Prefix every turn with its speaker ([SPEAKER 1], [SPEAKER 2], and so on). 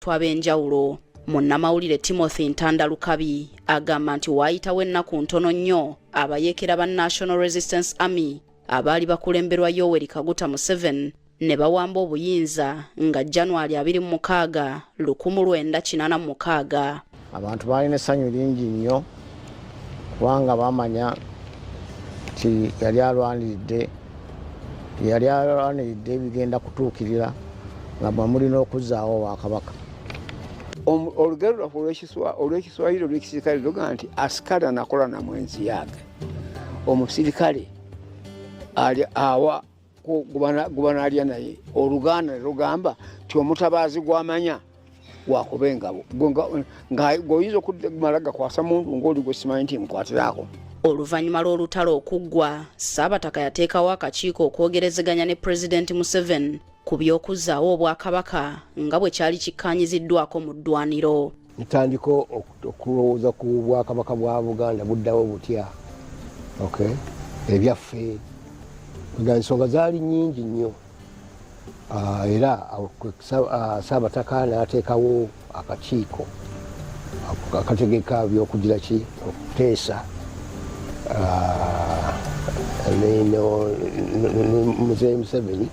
[SPEAKER 1] abantu ab'enjawulo. Munnamawulire Timothy Ntandalukabi agamba nti waayitawo ennaku ntono nnyo abayeekera ba National Resistance Army abaali bakulemberwa Yoweri Kaguta Museveni ne bawamba obuyinza nga January 26, 1986.
[SPEAKER 2] Abantu balina essanyu lingi nnyo kubanga bamanya nti yali alwaniridde ebigenda kutuukirira nga bamulina okuzzaawo Obwakabaka.
[SPEAKER 3] Olugero olw'Ekiswahili olw'ekisirikale luga nti askari anakola na mwenzi yake. Omusirikale awa gubana alya naye. Oluganda lugamba ti omutabaazi gwamanya wakuba engabo ng'oyinza okumala gakwasa muntu ng'oli gwe simanyi nti mukwatirako.
[SPEAKER 1] Oluvannyuma lw'olutalo okuggwa, Ssaabataka yateekawo akakiiko okwogerezeganya ne Pulezidenti Museveni ku by'okuzzaawo Obwakabaka nga bwe kyali kikkaanyiziddwako mu ddwaniro.
[SPEAKER 4] Ntandika okulowooza ku Bwakabaka bwa Buganda buddawo butya. Ebyaffe ensonga zaali nnyingi nnyo. Era Ssaabataka n'ateekawo akakiiko akategeka by'okugira ki okuteesa Muzeeyi Museveni